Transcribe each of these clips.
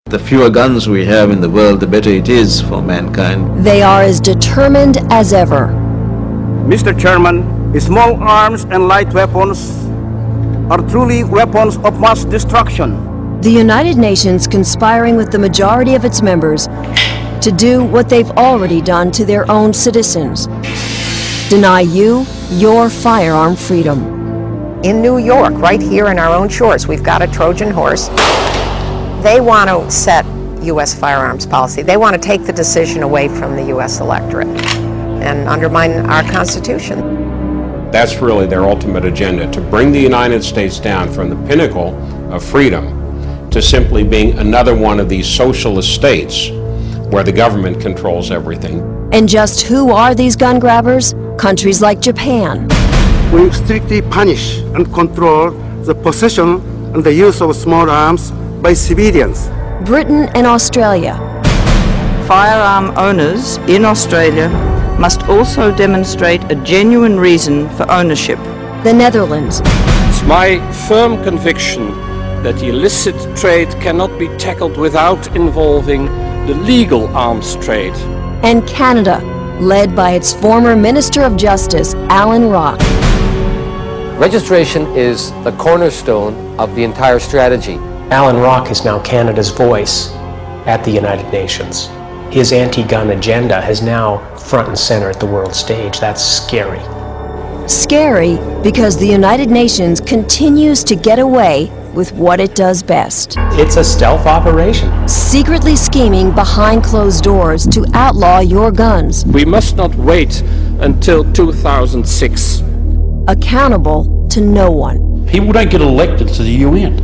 The fewer guns we have in the world, the better it is for mankind. They are as determined as ever. Mr. Chairman, small arms and light weapons are truly weapons of mass destruction. The United Nations conspiring with the majority of its members to do what they've already done to their own citizens. Deny you your firearm freedom. In New York, right here in our own shores, we've got a Trojan horse. They want to set U.S. firearms policy. They want to take the decision away from the U.S. electorate and undermine our Constitution. That's really their ultimate agenda, to bring the United States down from the pinnacle of freedom to simply being another one of these socialist states where the government controls everything. And just who are these gun grabbers? Countries like Japan. We strictly punish and control the possession and the use of small arms by civilians. Britain and Australia. Firearm owners in Australia must also demonstrate a genuine reason for ownership. The Netherlands. It's my firm conviction that the illicit trade cannot be tackled without involving the legal arms trade. And Canada, led by its former Minister of Justice, Alan Rock. Registration is the cornerstone of the entire strategy. Alan Rock is now Canada's voice at the United Nations. His anti-gun agenda is now front and center at the world stage. That's scary. Scary because the United Nations continues to get away with what it does best. It's a stealth operation. Secretly scheming behind closed doors to outlaw your guns. We must not wait until 2006. Accountable to no one. People don't get elected to the UN.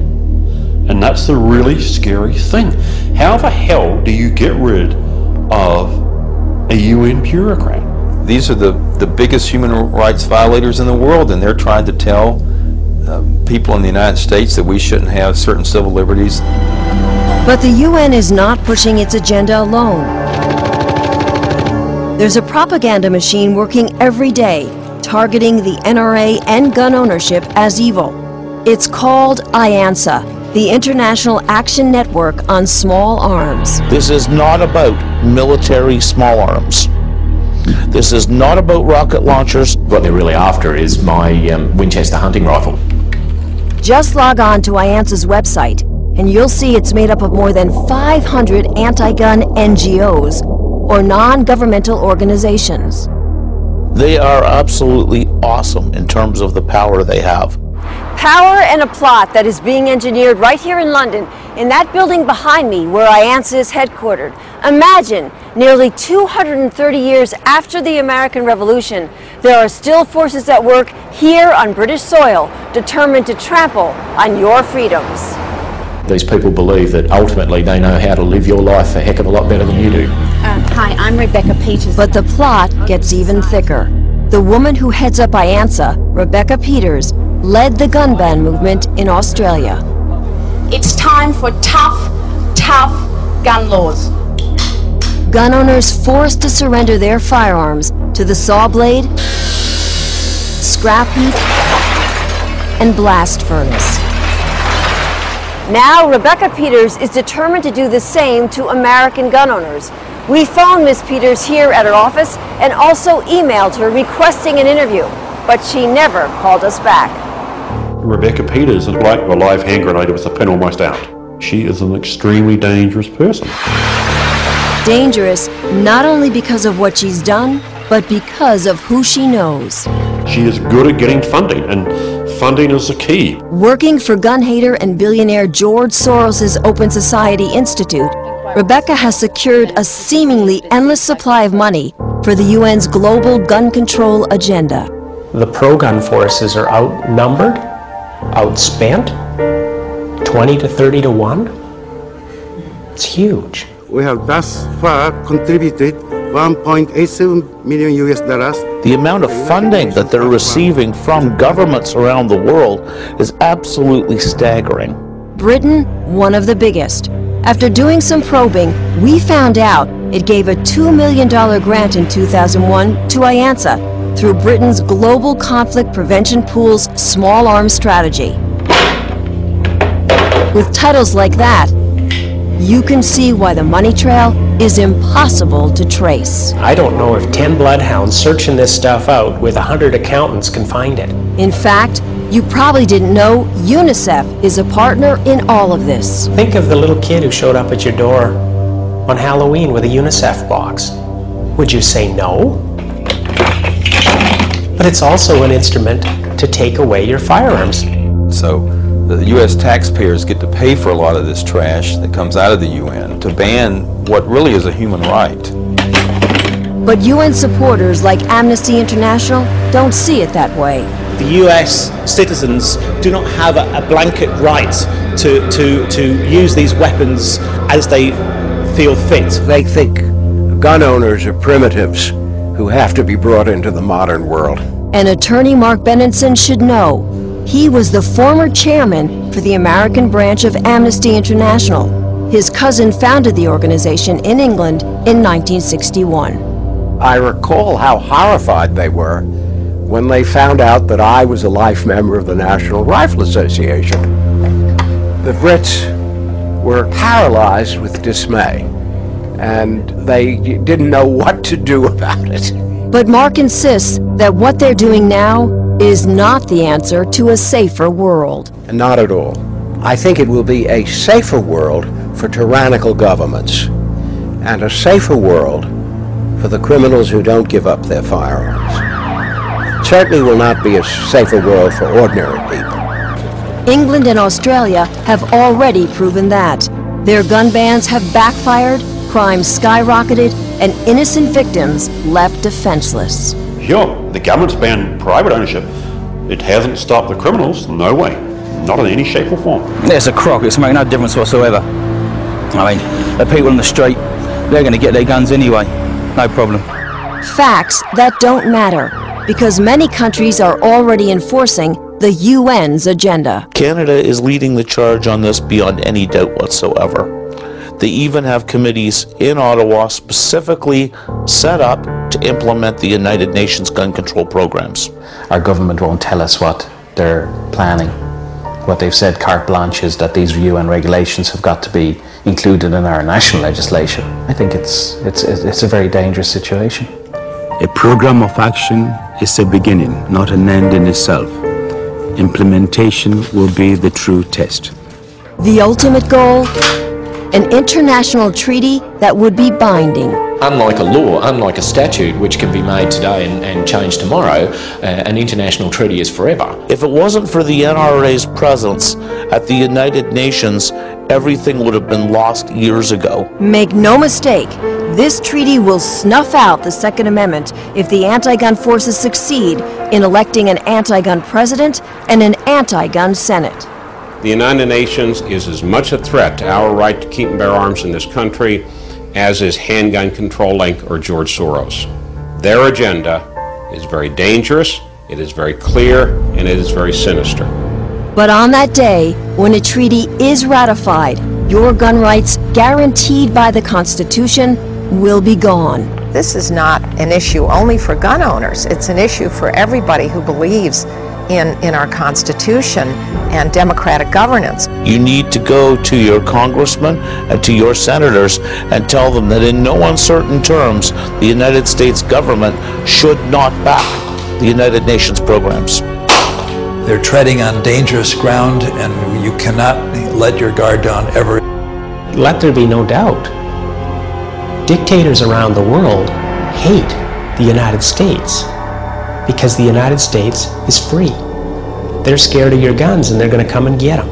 And that's the really scary thing. How the hell do you get rid of a UN bureaucrat? These are the biggest human rights violators in the world, and they're trying to tell people in the United States that we shouldn't have certain civil liberties. But the UN is not pushing its agenda alone. There's a propaganda machine working every day, targeting the NRA and gun ownership as evil. It's called IANSA, the International Action Network on Small Arms. This is not about military small arms. This is not about rocket launchers. What they're really after is my Winchester hunting rifle. Just log on to IANSA's website, and you'll see it's made up of more than 500 anti-gun NGOs, or non-governmental organizations. They are absolutely awesome in terms of the power they have. Power and a plot that is being engineered right here in London, in that building behind me where IANSA is headquartered. Imagine, nearly 230 years after the American Revolution, there are still forces at work here on British soil, determined to trample on your freedoms. These people believe that ultimately they know how to live your life a heck of a lot better than you do. Hi, I'm Rebecca Peters. But the plot gets even thicker. The woman who heads up IANSA, Rebecca Peters, led the gun ban movement in Australia. It's time for tough gun laws. Gun owners forced to surrender their firearms to the saw blade, scrap heap, and blast furnace. Now Rebecca Peters is determined to do the same to American gun owners. We phoned Ms. Peters here at her office and also emailed her requesting an interview, but she never called us back. Rebecca Peters is like a live hand grenade with the pin almost out. She is an extremely dangerous person. Dangerous not only because of what she's done, but because of who she knows. She is good at getting funding, and funding is the key. Working for gun hater and billionaire George Soros' Open Society Institute, Rebecca has secured a seemingly endless supply of money for the UN's global gun control agenda. The pro-gun forces are outnumbered, outspent, 20 to 30 to 1. It's huge. We have thus far contributed 1.87 million US dollars. The amount of funding that they're receiving from governments around the world is absolutely staggering. Britain, one of the biggest. After doing some probing, we found out it gave a $2 million grant in 2001 to IANSA through Britain's Global Conflict Prevention Pool's Small Arms Strategy. With titles like that, you can see why the money trail is impossible to trace. I don't know if 10 bloodhounds searching this stuff out with 100 accountants can find it. In fact, you probably didn't know UNICEF is a partner in all of this. Think of the little kid who showed up at your door on Halloween with a UNICEF box. Would you say no? But it's also an instrument to take away your firearms. So the U.S. taxpayers get to pay for a lot of this trash that comes out of the UN to ban what really is a human right. But UN supporters like Amnesty International don't see it that way. The US citizens do not have a blanket right to use these weapons as they feel fit. They think gun owners are primitives who have to be brought into the modern world. And attorney Mark Benenson should know. He was the former chairman for the American branch of Amnesty International. His cousin founded the organization in England in 1961. I recall how horrified they were when they found out that I was a life member of the National Rifle Association. The Brits were paralyzed with dismay, and they didn't know what to do about it. But Mark insists that what they're doing now is not the answer to a safer world. Not at all. I think it will be a safer world for tyrannical governments, and a safer world for the criminals who don't give up their firearms. It certainly will not be a safer world for ordinary people. England and Australia have already proven that. Their gun bans have backfired, crime skyrocketed, and innocent victims left defenseless. Sure, the government's banned private ownership. It hasn't stopped the criminals, no way. Not in any shape or form. It's a crock, it's making no difference whatsoever. I mean, the people in the street, they're going to get their guns anyway. No problem. Facts that don't matter, because many countries are already enforcing the UN's agenda. Canada is leading the charge on this beyond any doubt whatsoever. They even have committees in Ottawa specifically set up to implement the United Nations gun control programs. Our government won't tell us what they're planning. What they've said carte blanche is that these UN regulations have got to be included in our national legislation. I think it's a very dangerous situation. A program of action is a beginning, not an end in itself. Implementation will be the true test. The ultimate goal? An international treaty that would be binding. Unlike a law, unlike a statute which can be made today and changed tomorrow, an international treaty is forever. If it wasn't for the NRA's presence at the United Nations, everything would have been lost years ago. Make no mistake, this treaty will snuff out the Second Amendment if the anti-gun forces succeed in electing an anti-gun president and an anti-gun Senate. The United Nations is as much a threat to our right to keep and bear arms in this country as is Handgun Control Inc. or George Soros. Their agenda is very dangerous, it is very clear, and it is very sinister. But on that day, when a treaty is ratified, your gun rights guaranteed by the Constitution will be gone. This is not an issue only for gun owners. It's an issue for everybody who believes in our Constitution and democratic governance. You need to go to your congressmen and to your senators and tell them that in no uncertain terms the United States government should not back the United Nations programs. They're treading on dangerous ground, and you cannot let your guard down ever. Let there be no doubt. Dictators around the world hate the United States because the United States is free. They're scared of your guns and they're going to come and get them.